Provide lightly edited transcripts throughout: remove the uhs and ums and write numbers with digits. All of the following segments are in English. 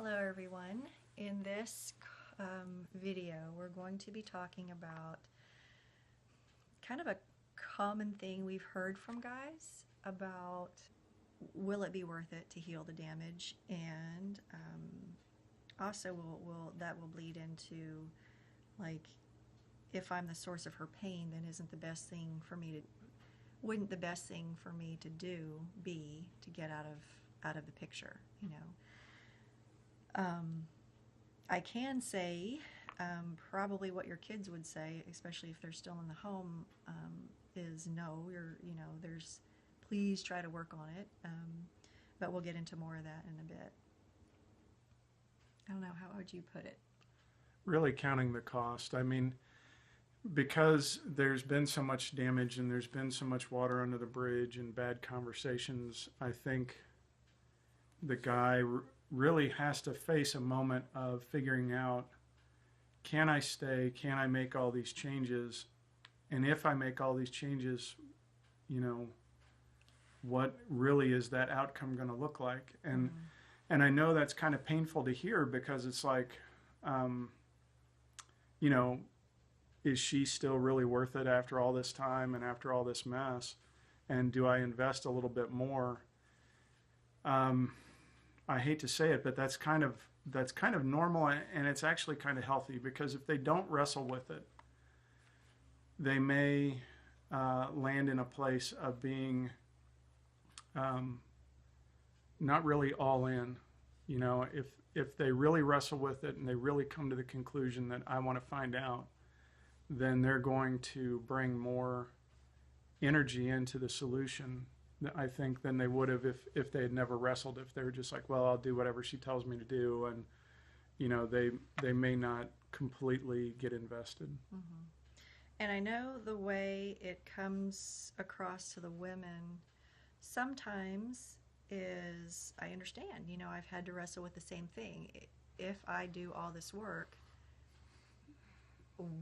Hello everyone. In this video we're going to be talking about kind of a common thing we've heard from guys about will it be worth it to heal the damage, and also that will bleed into, like, if I'm the source of her pain, then wouldn't the best thing for me to do be to get out of the picture, you know? I can say probably what your kids would say, especially if they're still in the home, is no, please try to work on it. But we'll get into more of that in a bit. I don't know, how would you put it? Really counting the cost. I mean, because there's been so much damage and there's been so much water under the bridge and bad conversations, I think the guy really has to face a moment of figuring out, can I stay? Can I make all these changes? And if I make all these changes, what really is that outcome going to look like? And I know that's kind of painful to hear, because it's like, is she still really worth it after all this time and after all this mess? And do I invest a little bit more? I hate to say it, but that's kind of normal, and it's actually kind of healthy, because if they don't wrestle with it, they may land in a place of being not really all in. If they really wrestle with it and they really come to the conclusion that I want to find out, then they're going to bring more energy into the solution, I think, than they would have if they had never wrestled. If they were just like, well, I'll do whatever she tells me to do, and they may not completely get invested. Mm-hmm. And I know the way it comes across to the women sometimes is, I understand, I've had to wrestle with the same thing. If I do all this work,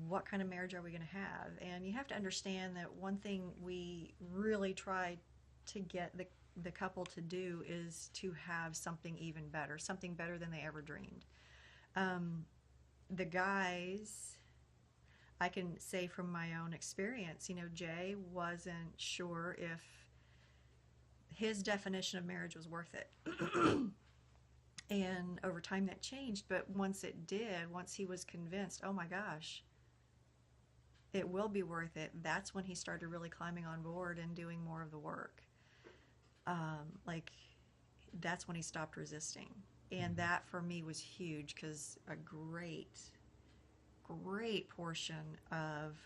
what kind of marriage are we going to have? And you have to understand that one thing we really try to get the couple to do is to have something even better, something better than they ever dreamed. The guys, I can say from my own experience, Jay wasn't sure if his definition of marriage was worth it. And over time that changed, but once it did, once he was convinced, oh my gosh, it will be worth it, that's when he started really climbing on board and doing more of the work. That's when he stopped resisting. And that for me was huge, because a great portion of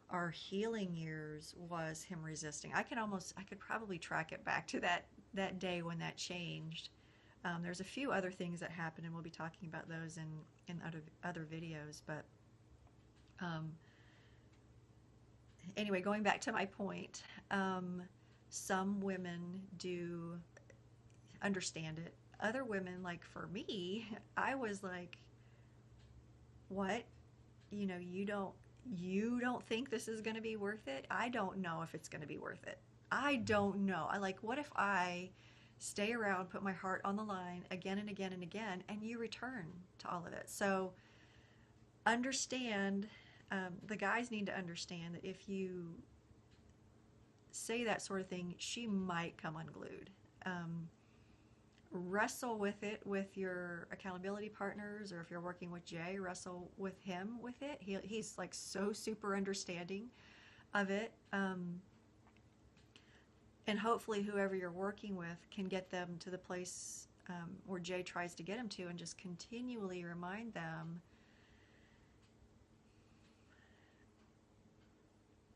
our healing years was him resisting. I could probably track it back to that day when that changed. There's a few other things that happened, and we'll be talking about those in other videos. But anyway, going back to my point, some women do understand it. Other women, like for me, I was like, what? You don't think this is going to be worth it? I don't know if it's going to be worth it. I don't know. What if I stay around, put my heart on the line again and again and again, and you return to all of it? So understand, the guys need to understand that if you say that sort of thing, she might come unglued. Wrestle with it with your accountability partners, or if you're working with Jay, wrestle with him with it. He's like so super understanding of it. And hopefully whoever you're working with can get them to the place where Jay tries to get him to, and just continually remind them,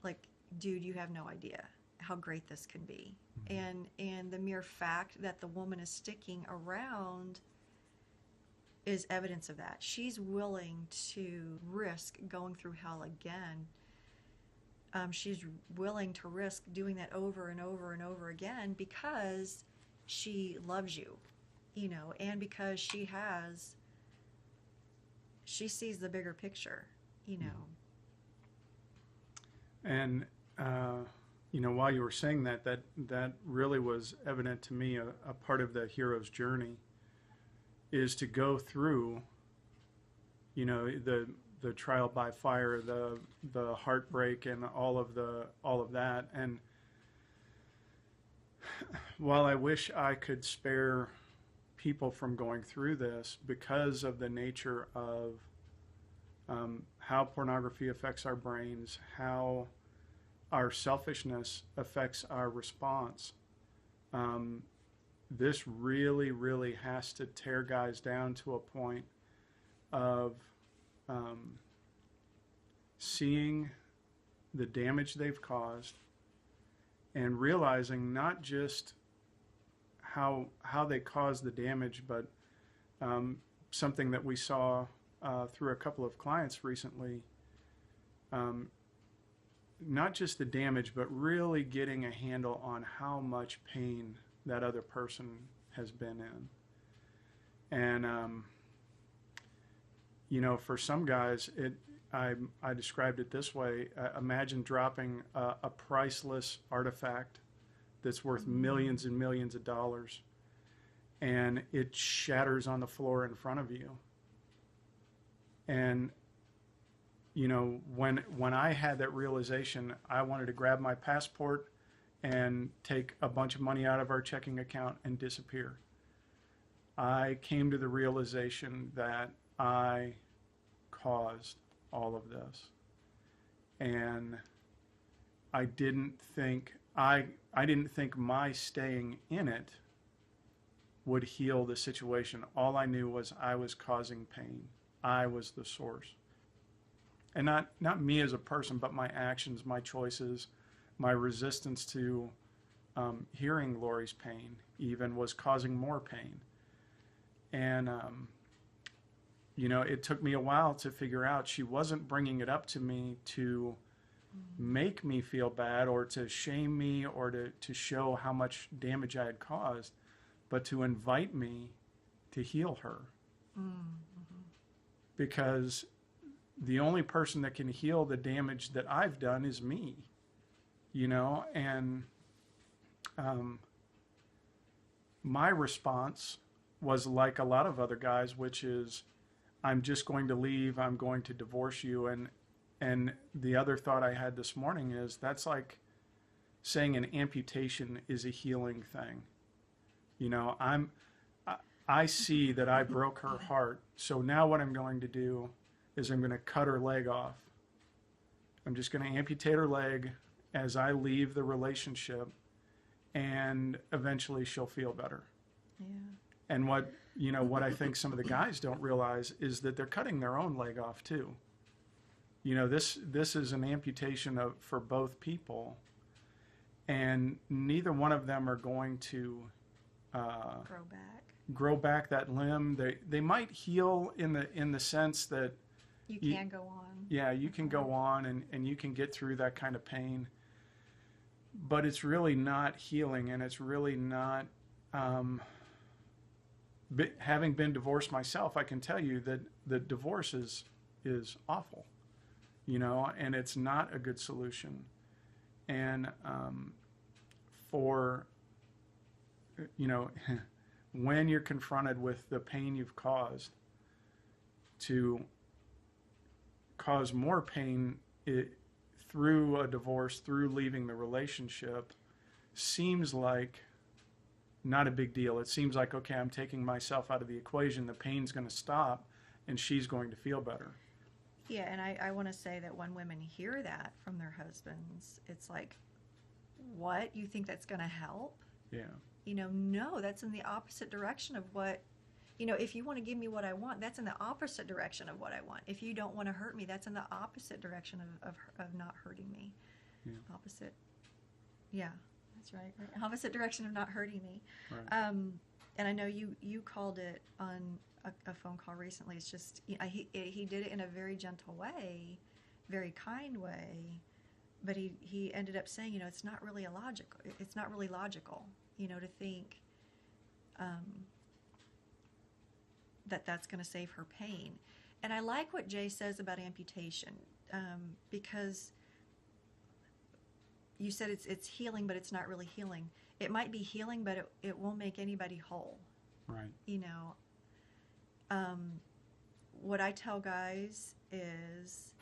like, dude, you have no idea how great this can be. Mm-hmm. And the mere fact that the woman is sticking around is evidence of that. She's willing to risk going through hell again. She's willing to risk doing that over and over and over again, because she loves you, and because she sees the bigger picture, And while you were saying that really was evident to me, a part of the hero's journey, is to go through, you know, the trial by fire, the heartbreak, and all of that. And while I wish I could spare people from going through this because of the nature of how pornography affects our brains, how our selfishness affects our response, this really, really has to tear guys down to a point of seeing the damage they've caused and realizing not just how they caused the damage, but something that we saw through a couple of clients recently, not just the damage, but really getting a handle on how much pain that other person has been in. And you know, for some guys, I described it this way. Imagine dropping a priceless artifact that's worth millions and millions of dollars, and it shatters on the floor in front of you. And you know, when I had that realization, I wanted to grab my passport and take a bunch of money out of our checking account and disappear. I came to the realization that I caused all of this, and I didn't think my staying in it would heal the situation. All I knew was I was causing pain. I was the source. And not me as a person, but my actions, my choices, my resistance to hearing Lori's pain even was causing more pain. And you know, it took me a while to figure out she wasn't bringing it up to me to make me feel bad or to shame me or to show how much damage I had caused, but to invite me to heal her. Mm-hmm. Because the only person that can heal the damage that I've done is me, you know. And my response was like a lot of other guys, which is, I'm just going to leave, I'm going to divorce you. And the other thought I had this morning is that's like saying an amputation is a healing thing. You know, I see that I broke her heart, so now what I'm going to do is I'm going to cut her leg off. I'm just going to amputate her leg as I leave the relationship, and eventually she'll feel better. Yeah. And what I think some of the guys don't realize is that they're cutting their own leg off too. You know, this is an amputation for both people, and neither one of them are going to grow back that limb. They might heal in the sense that you can go on. Yeah, you can go on and you can get through that kind of pain, but it's really not healing, and it's really not. Having been divorced myself, I can tell you that the divorce is awful, you know, and it's not a good solution. And for, you know, when you're confronted with the pain you've caused, to cause more pain through a divorce, through leaving the relationship, seems like not a big deal. It seems like, okay, I'm taking myself out of the equation. The pain's going to stop, and she's going to feel better. Yeah, and I want to say that when women hear that from their husbands, it's like, what? You think that's going to help? Yeah. You know, no, that's in the opposite direction of what, you know, if you want to give me what I want, that's in the opposite direction of what I want. If you don't want to hurt me, that's in the opposite direction of not hurting me. Yeah. Opposite. Yeah. That's right. Opposite direction of not hurting me. Right. And I know you called it on a phone call recently. It's just he did it in a very gentle way, very kind way, but he ended up saying, you know, it's not really logical. It's not really logical, you know, to think that's going to save her pain. And I like what Jay says about amputation, because you said it's healing, but it's not really healing. It might be healing, but it won't make anybody whole. Right. You know, Um, what I tell guys is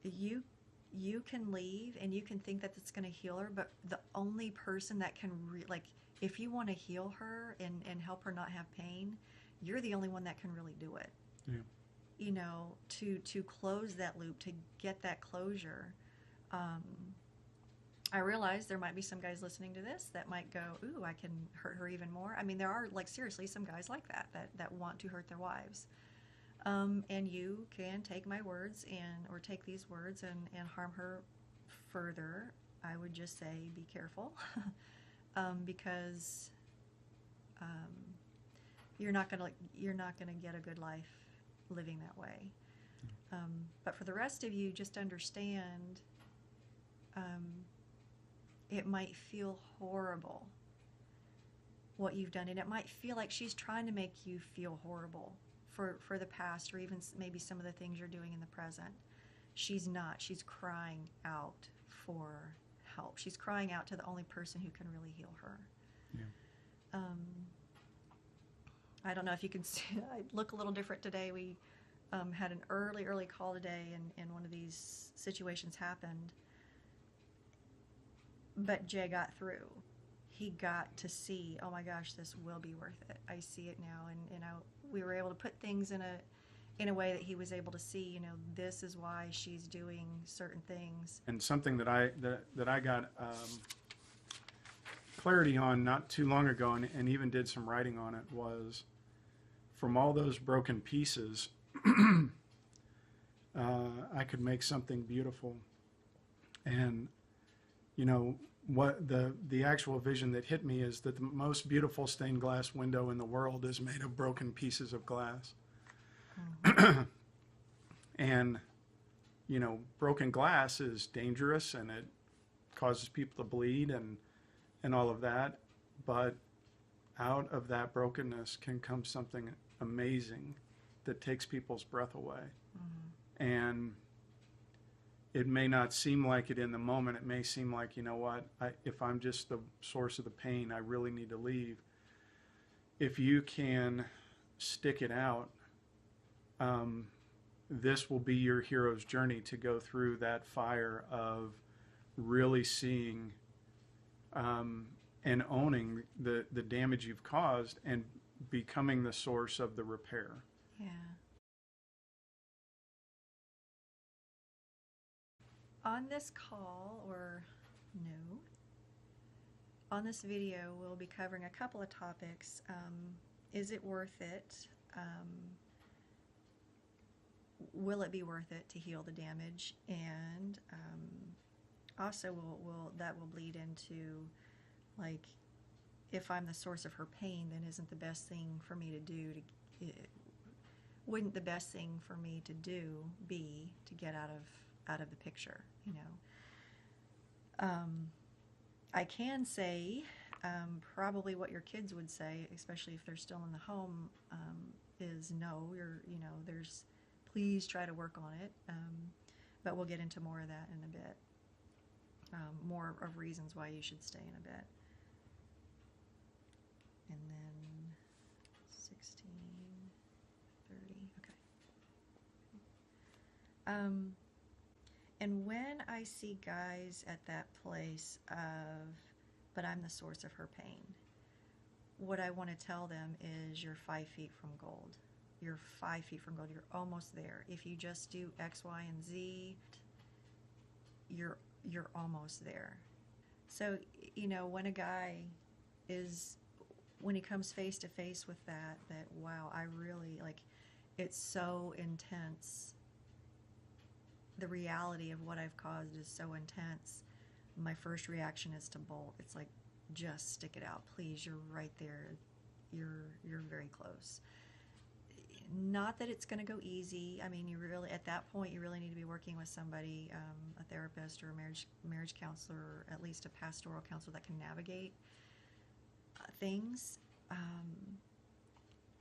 you you can leave and you can think that it's going to heal her, but the only person that can like if you want to heal her and help her not have pain, you're the only one that can really do it. Yeah. You know, to close that loop, to get that closure. Um, I realize there might be some guys listening to this that might go, "Ooh, I can hurt her even more." I mean, there are like seriously some guys like that want to hurt their wives. And you can take my words or take these words and harm her further. I would just say be careful because um, you're not gonna get a good life living that way. But for the rest of you, just understand um, it might feel horrible what you've done, and it might feel like she's trying to make you feel horrible for the past or even maybe some of the things you're doing in the present. She's not. She's crying out for help. She's crying out to the only person who can really heal her. Yeah. I don't know if you can see, I look a little different today. We had an early call today, and one of these situations happened. But Jay got through. He got to see, oh my gosh, this will be worth it. I see it now, and we were able to put things in a way that he was able to see. You know, this is why she's doing certain things. And something that I got clarity on not too long ago, and even did some writing on it, was from all those broken pieces, I could make something beautiful. And you know, what the actual vision that hit me is that the most beautiful stained glass window in the world is made of broken pieces of glass. Mm-hmm. And you know, broken glass is dangerous and it causes people to bleed and all of that, but out of that brokenness can come something amazing that takes people's breath away. Mm-hmm. And it may not seem like it in the moment. It may seem like, you know what, if I'm just the source of the pain, I really need to leave. If you can stick it out, this will be your hero's journey to go through that fire of really seeing and owning the damage you've caused and becoming the source of the repair. Yeah. On this call, or no, on this video, we'll be covering a couple of topics. Is it worth it? Will it be worth it to heal the damage? And also, that will bleed into, like, if I'm the source of her pain, then isn't the best thing for me to do wouldn't the best thing for me to do be to get out of the picture, you know? I can say probably what your kids would say, especially if they're still in the home, is no, please try to work on it. But we'll get into more of that in a bit. More of reasons why you should stay in a bit. And then 16, 30, okay. And when I see guys at that place of, but I'm the source of her pain, what I want to tell them is you're 5 feet from gold. You're 5 feet from gold. You're almost there. If you just do X, Y, and Z, you're almost there. So, you know, when a guy when he comes face to face with that wow, I really, like, it's so intense. The reality of what I've caused is so intense. My first reaction is to bolt. It's like, just stick it out, please. You're right there. You're very close. Not that it's going to go easy. I mean, at that point, you really need to be working with somebody, a therapist or a marriage counselor, or at least a pastoral counselor that can navigate things,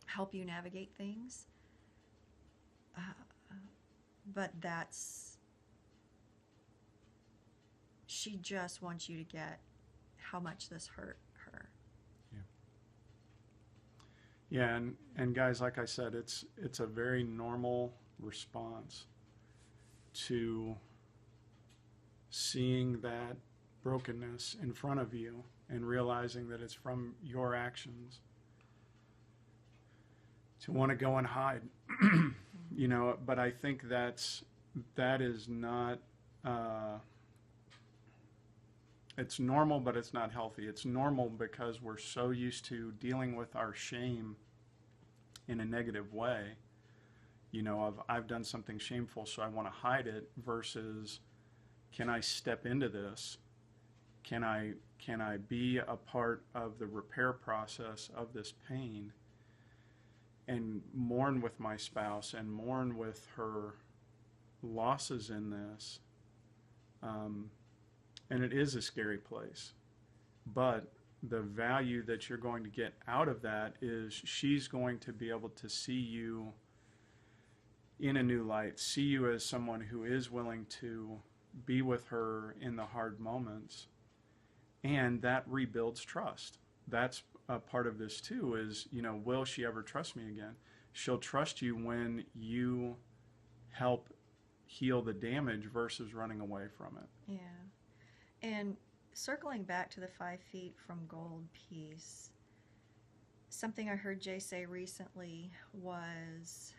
help you navigate things. But she just wants you to get how much this hurt her. Yeah, and guys, like I said, it's a very normal response to seeing that brokenness in front of you and realizing that it's from your actions to want to go and hide. You know, but I think that is not it's normal, but it's not healthy. It's normal because we're so used to dealing with our shame in a negative way. You know, of I've done something shameful, so I want to hide it, versus can I step into this? Can I be a part of the repair process of this pain and mourn with my spouse and mourn with her losses in this? And it is a scary place, but the value that you're going to get out of that is she's going to be able to see you in a new light, see you as someone who is willing to be with her in the hard moments, and that rebuilds trust. That's a part of this too, is, you know, will she ever trust me again? She'll trust you when you help heal the damage versus running away from it. Yeah. And circling back to the 5 feet from gold piece, something I heard Jay say recently was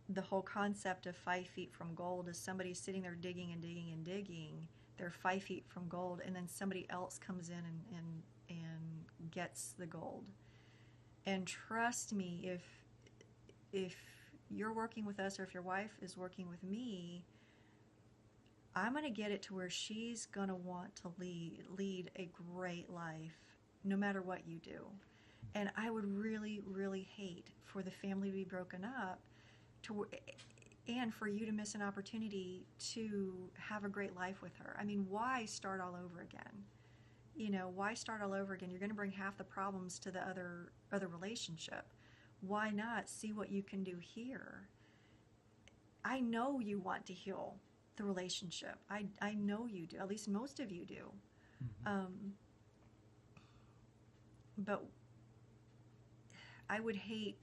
the whole concept of 5 feet from gold is somebody sitting there digging and digging and digging. They're 5 feet from gold, and then somebody else comes in and gets the gold. And trust me, if you're working with us, or if your wife is working with me, I'm going to get it to where she's going to want to lead a great life no matter what you do. And I would really, really hate for the family to be broken up and for you to miss an opportunity to have a great life with her. I mean, why start all over again? You know, why start all over again? You're going to bring half the problems to the other relationship. Why not see what you can do here? I know you want to heal the relationship. I know you do. At least most of you do. But I would hate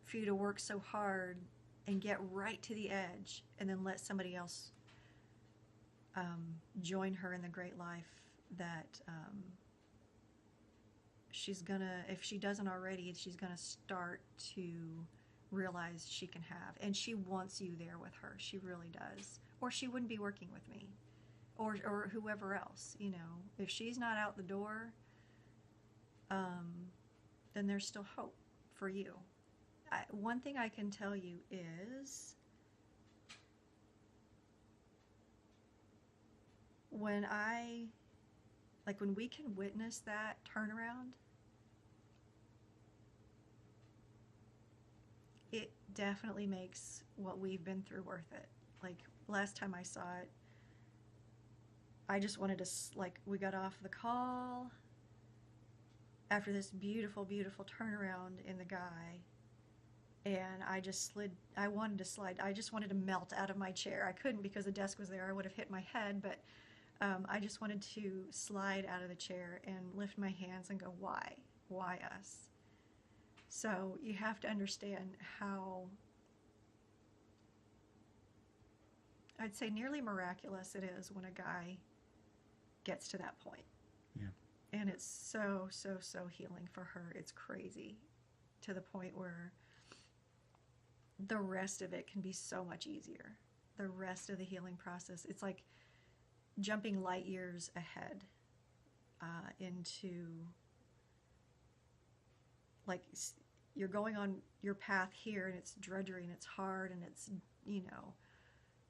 for you to work so hard and get right to the edge and then let somebody else join her in the great life that she's gonna, if she doesn't already, she's gonna start to realize she can have. And she wants you there with her. She really does. Or she wouldn't be working with me. Or whoever else, you know. If she's not out the door, then there's still hope for you. One thing I can tell you is when we can witness that turnaround, it definitely makes what we've been through worth it. Like, last time I saw it, I just wanted to, we got off the call after this beautiful, beautiful turnaround in the guy, and I just wanted to slide. I just wanted to melt out of my chair. I couldn't because the desk was there. I would have hit my head, but I just wanted to slide out of the chair and lift my hands and go, why? Why us? So you have to understand how, I'd say, nearly miraculous it is when a guy gets to that point. Yeah. And it's so, so, so healing for her. It's crazy, to the point where the rest of it can be so much easier. The rest of the healing process, it's like jumping light years ahead into, like, you're going on your path here, and it's drudgery and it's hard, and it's,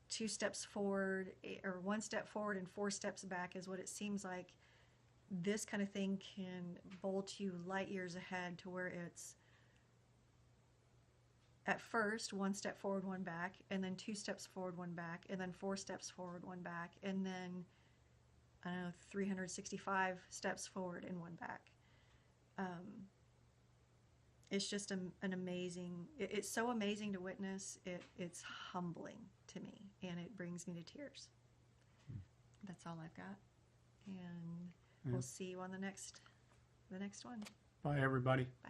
2 steps forward or 1 step forward and 4 steps back is what it seems like. This kind of thing can bolt you light years ahead to where it's at first 1 step forward, 1 back, and then 2 steps forward, 1 back, and then 4 steps forward, 1 back, and then, 365 steps forward and 1 back. It's just an amazing, it's so amazing to witness. It's humbling to me, and it brings me to tears. That's all I've got. And we'll see you on the next one. Bye, everybody. Bye.